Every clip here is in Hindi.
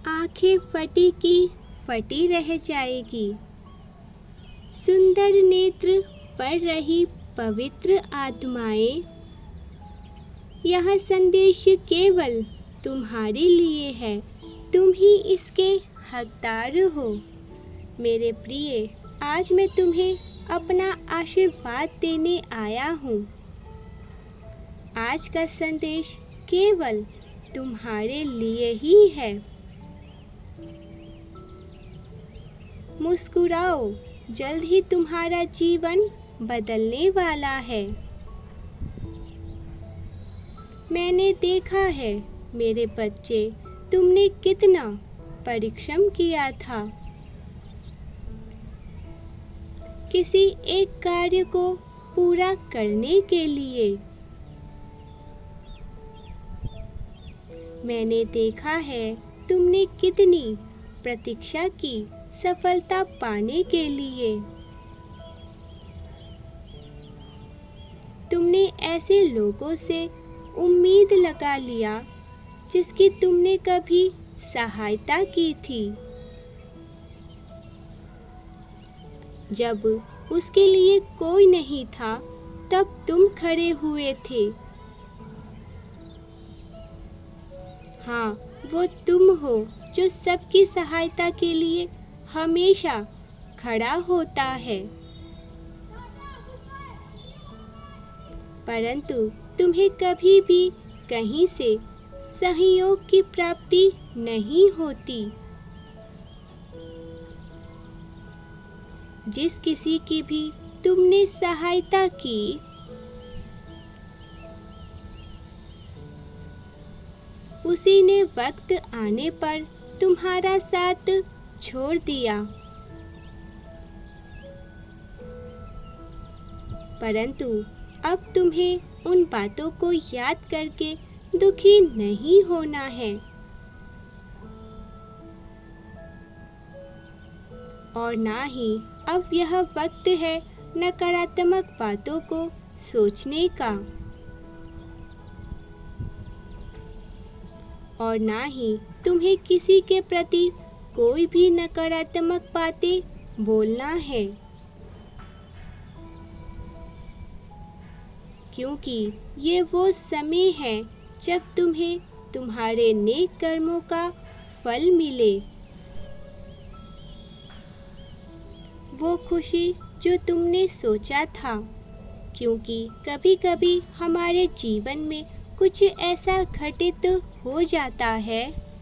आंखें फटी की फटी रह जाएगी। सुंदर नेत्र पढ़ रही पवित्र आत्माएं, यह संदेश केवल तुम्हारे लिए है, तुम ही इसके हकदार हो। मेरे प्रिय, आज मैं तुम्हें अपना आशीर्वाद देने आया हूँ। आज का संदेश केवल तुम्हारे लिए ही है। मुस्कुराओ, जल्द ही तुम्हारा जीवन बदलने वाला है। मैंने देखा है मेरे बच्चे, तुमने कितना परिश्रम किया था किसी एक कार्य को पूरा करने के लिए। मैंने देखा है तुमने कितनी प्रतीक्षा की सफलता पाने के लिए। तुमने ऐसे लोगों से उम्मीद लगा लिया जिसकी तुमने कभी सहायता की थी, जब उसके लिए कोई नहीं था तब तुम खड़े हुए थे। हाँ, वो तुम हो जो सबकी सहायता के लिए हमेशा खड़ा होता है। परंतु तुम्हें कभी भी कहीं से सहयोग की प्राप्ति नहीं होती। जिस किसी की भी तुमने सहायता की, उसी ने वक्त आने पर तुम्हारा साथ छोड़ दिया। परंतु अब तुम्हें उन बातों को याद करके दुखी नहीं होना है और ना ही अब यह वक्त है नकारात्मक बातों को सोचने का और ना ही तुम्हें किसी के प्रति कोई भी नकारात्मक बातें बोलना है, क्योंकि ये वो समय है जब तुम्हें तुम्हारे नेक कर्मों का फल मिले। वो खुशी जो तुमने सोचा था, क्योंकि कभी-कभी हमारे जीवन में कुछ ऐसा घटित हो जाता है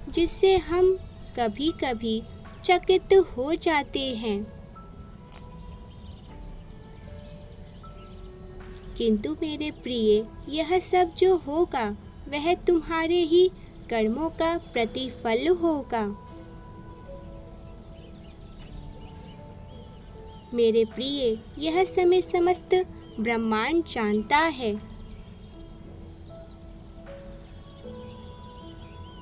जिससे हम कभी-कभी चकित हो जाते हैं। किंतु मेरे प्रिय, यह सब जो होगा वह तुम्हारे ही कर्मों का प्रतिफल होगा। मेरे प्रिय, यह समय समस्त ब्रह्मांड जानता है।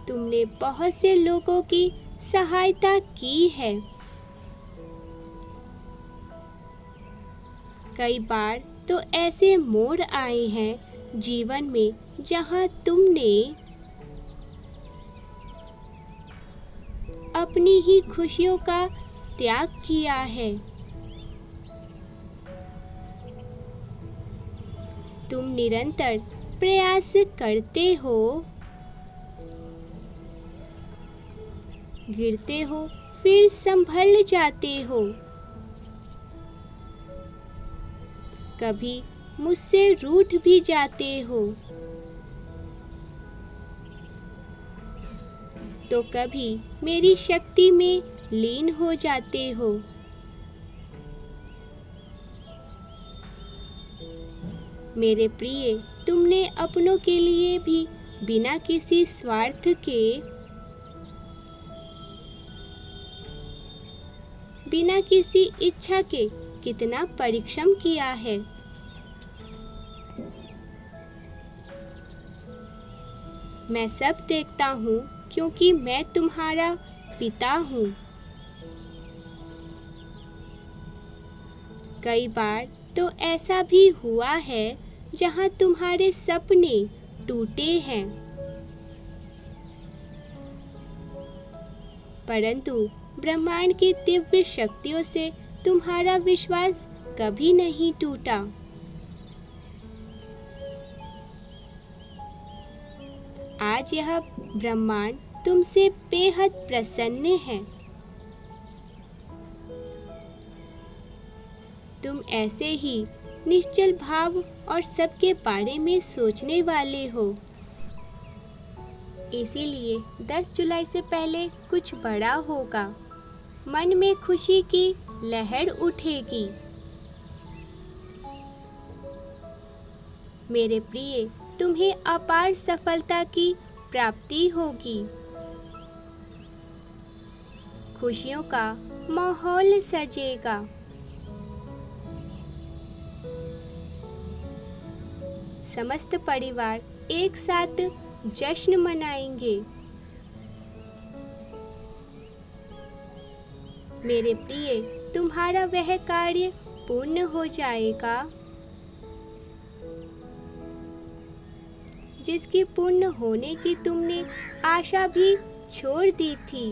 तुमने बहुत से लोगों की सहायता की है। कई बार तो ऐसे मोड़ आए हैं जीवन में जहां तुमने अपनी ही खुशियों का त्याग किया है। तुम निरंतर प्रयास करते हो, गिरते हो फिर संभल जाते हो। कभी मुझसे रूठ भी जाते हो तो कभी मेरी शक्ति में लीन हो जाते हो। मेरे प्रिय, तुमने अपनों के लिए भी बिना किसी स्वार्थ के, बिना किसी इच्छा के कितना परिश्रम किया है। मैं सब देखता हूँ क्योंकि मैं तुम्हारा पिता हूँ। कई बार तो ऐसा भी हुआ है जहाँ तुम्हारे सपने टूटे हैं, परंतु ब्रह्मांड की दिव्य शक्तियों से तुम्हारा विश्वास कभी नहीं टूटा। आज यह ब्रह्मांड तुमसे बेहद प्रसन्न है। तुम ऐसे ही निश्चल भाव और सबके बारे में सोचने वाले हो, इसीलिए 10 जुलाई से पहले कुछ बड़ा होगा। मन में खुशी की लहर उठेगी। मेरे प्रिय, तुम्हें अपार सफलता की प्राप्ति होगी। खुशियों का माहौल सजेगा। समस्त परिवार एक साथ जश्न मनाएंगे। मेरे प्रिय, तुम्हारा वह कार्य पूर्ण हो जाएगा जिसकी पूर्ण होने की तुमने आशा भी छोड़ दी थी।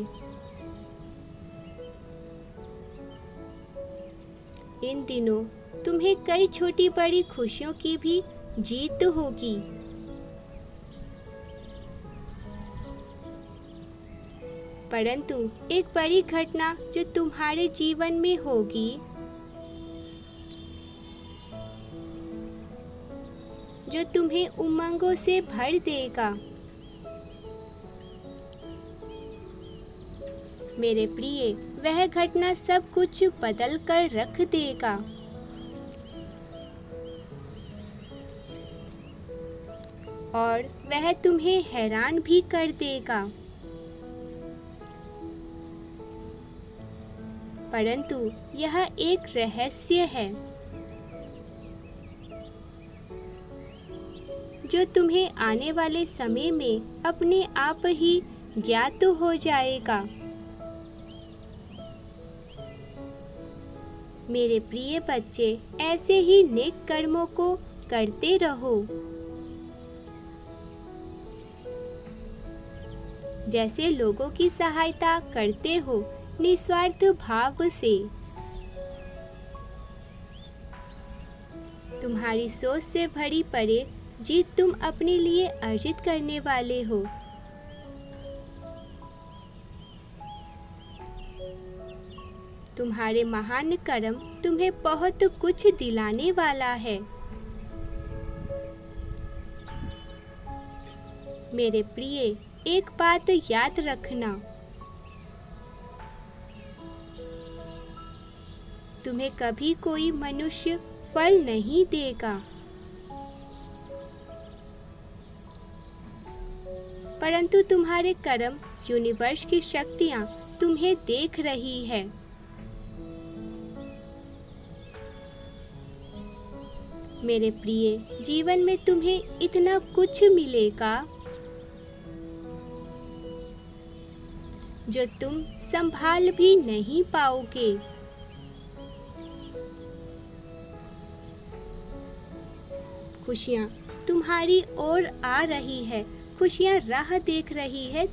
इन दिनों तुम्हें कई छोटी बड़ी खुशियों की भी जीत होगी। परंतु एक बड़ी घटना जो तुम्हारे जीवन में होगी, जो तुम्हें उमंगों से भर देगा। मेरे प्रिय, वह घटना सब कुछ बदल कर रख देगा। और वह तुम्हें हैरान भी कर देगा। परंतु यह एक रहस्य है जो तुम्हें आने वाले समय में अपने आप ही ज्ञात हो जाएगा। मेरे प्रिय बच्चे, ऐसे ही नेक कर्मों को करते रहो। जैसे लोगों की सहायता करते हो निस्वार्थ भाव से। तुम्हारी सोच से भरी पड़े जीत तुम अपने लिए अर्जित करने वाले हो। तुम्हारे महान कर्म तुम्हें बहुत कुछ दिलाने वाला है। मेरे प्रिय, एक बात याद रखना, तुम्हें कभी कोई मनुष्य फल नहीं देगा, परंतु तुम्हारे कर्म यूनिवर्स की शक्तियां तुम्हें देख रही है। मेरे प्रिय, जीवन में तुम्हें इतना कुछ मिलेगा जो तुम संभाल भी नहीं पाओगे। खुशियाँ तुम्हारी ओर आ रही है, खुशियाँ राह देख रही है।